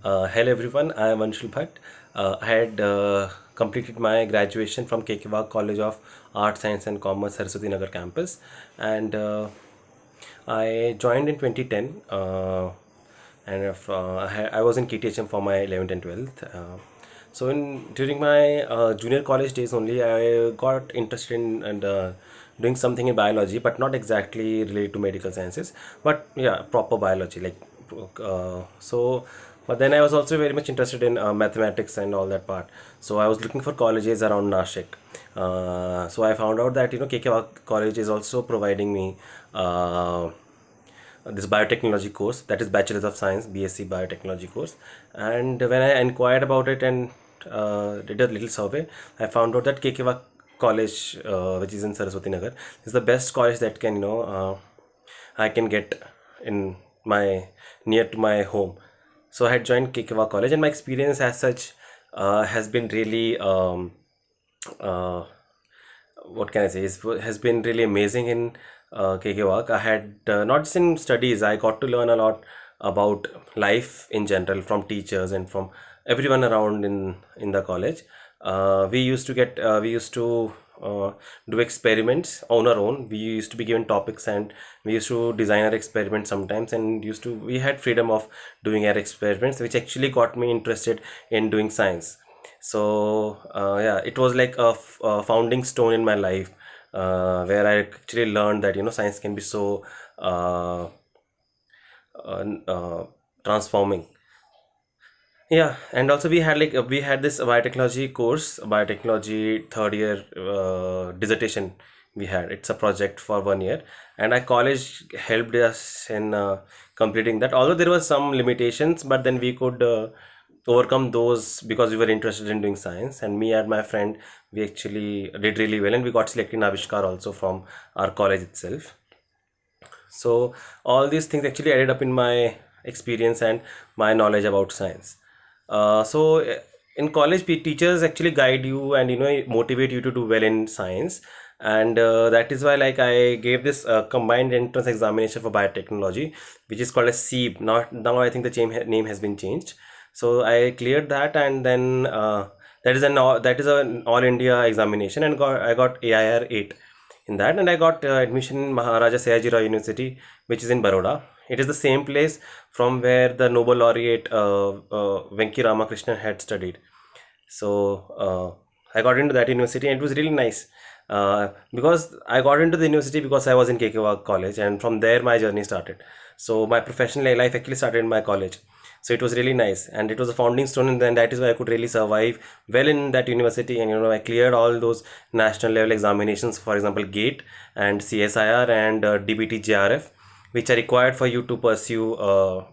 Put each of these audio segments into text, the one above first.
Hello everyone, I am Anshul Bhatt. I had completed my graduation from KK College of Arts, Science and Commerce, Saraswati Nagar campus, and I joined in 2010. And I was in KTHM for my 11th and 12th. So during my junior college days only, I got interested in and doing something in biology, but not exactly related to medical sciences, but yeah, proper biology. So, but then I was also very much interested in mathematics and all that part. So I was looking for colleges around Nashik. So I found out that KK College is also providing me. This biotechnology course, that is Bachelor's of Science BSc biotechnology course. And when I inquired about it and did a little survey, I found out that KK college, which is in Saraswati Nagar, is the best college that can I can get in my near to my home. So I had joined KK college, and my experience as such has been really uh, what can I say, has been really amazing in KK Walk. I had not just in studies, I got to learn a lot about life in general from teachers and from everyone around in the college. We used to uh, do experiments on our own. We used to be given topics and we used to design our experiments sometimes, and we had freedom of doing our experiments, which actually got me interested in doing science. So yeah, it was like a founding stone in my life, where I actually learned that science can be so uh, uh, uh, transforming. Yeah, and also we had this biotechnology course, biotechnology third year dissertation. We had it's a project for 1 year, and our college helped us in completing that. Although there were some limitations, but then we could overcome those because we were interested in doing science. And me and my friend, we actually did really well, and we got selected in Avishkar also from our college itself. So all these things actually added up in my experience and my knowledge about science. So in college, teachers actually guide you and motivate you to do well in science, and that is why like I gave this combined entrance examination for biotechnology, which is called as SEEB. Now I think the name has been changed. So I cleared that, and then that is an all India examination, and I got AIR 8 in that, and I got admission in Maharaja Sayajirao University, which is in Baroda. It is the same place from where the Nobel laureate Venki Ramakrishnan had studied. So I got into that university, and it was really nice because I got into the university because I was in KK college, and from there my journey started. So my professional life actually started in my college. So it was really nice, and it was a founding stone, and then that is why I could really survive well in that university. And I cleared all those national level examinations, for example, GATE and CSIR and DBT JRF, which are required for you to pursue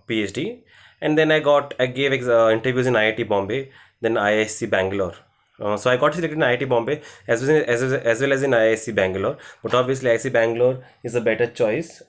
PhD. And then I gave interviews in IIT Bombay, then IISc Bangalore. So I got selected in IIT Bombay as well as in IISc Bangalore. But obviously IISc Bangalore is a better choice.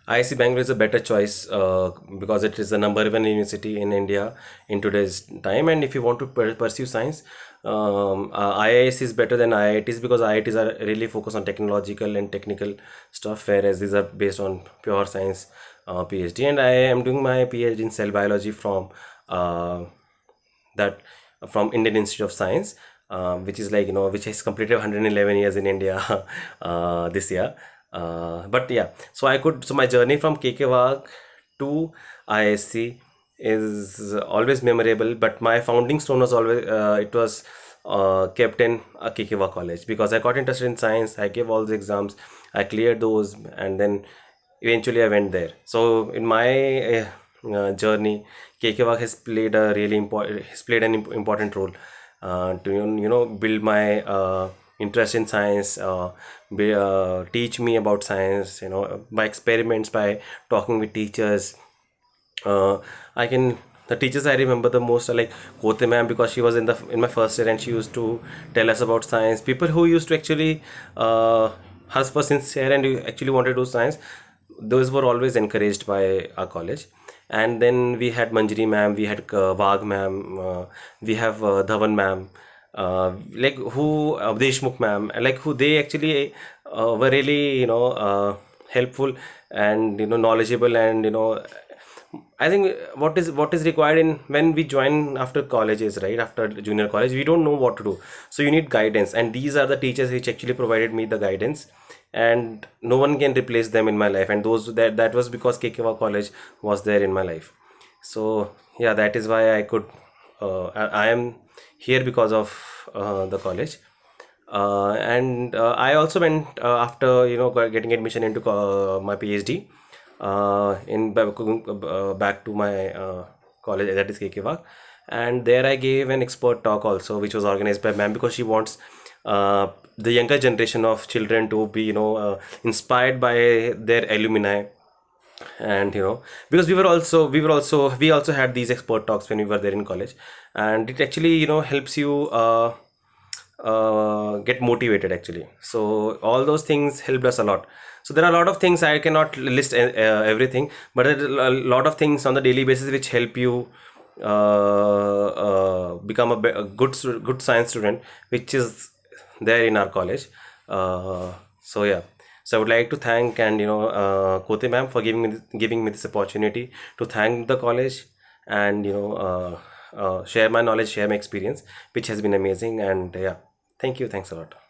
IISc Bangalore is a better choice because it is the number one university in India in today's time. And if you want to pursue science, IIS is better than IITs because IITs are really focused on technological and technical stuff, whereas these are based on pure science PhD. And I am doing my PhD in cell biology uh, that from Indian Institute of Science, which is like which has completed 111 years in India this year. But yeah, so my journey from KK Wagh to ISC is always memorable. But my founding stone was always it was kept in KK Wagh College because I got interested in science. I gave all the exams, I cleared those, and then eventually I went there. So in my journey, KK Wagh has played an important role to build my interest in science, teach me about science, by experiments, by talking with teachers. uh, I can The teachers I remember the most are like Kote ma'am, because she was in my first year and she used to tell us about science. People who used to actually husk for sincere and you actually wanted to do science, those were always encouraged by our college. And then we had Manjari ma'am, we had Wagh ma'am, we have Dhawan ma'am, like who Deshmukh ma'am, like who they actually were really helpful and knowledgeable, and I think what is required in when we join after colleges, right? After junior college, we don't know what to do. So you need guidance, and these are the teachers which actually provided me the guidance, and no one can replace them in my life. And that was because KKV College was there in my life. So yeah, that is why I am here because of the college. And I also went after getting admission into my PhD back to my college, that is KK, and there I gave an expert talk also, which was organized by ma'am, because she wants the younger generation of children to be inspired by their alumni. And because we also had these expert talks when we were there in college, and it actually helps you get motivated actually. So all those things helped us a lot. So there are a lot of things, I cannot list everything, but there are a lot of things on the daily basis which help you become a good science student, which is there in our college. So yeah, so I would like to thank, and Kote ma'am, for giving me this opportunity to thank the college, and share my knowledge, share my experience, which has been amazing. And yeah, thank you, thanks a lot.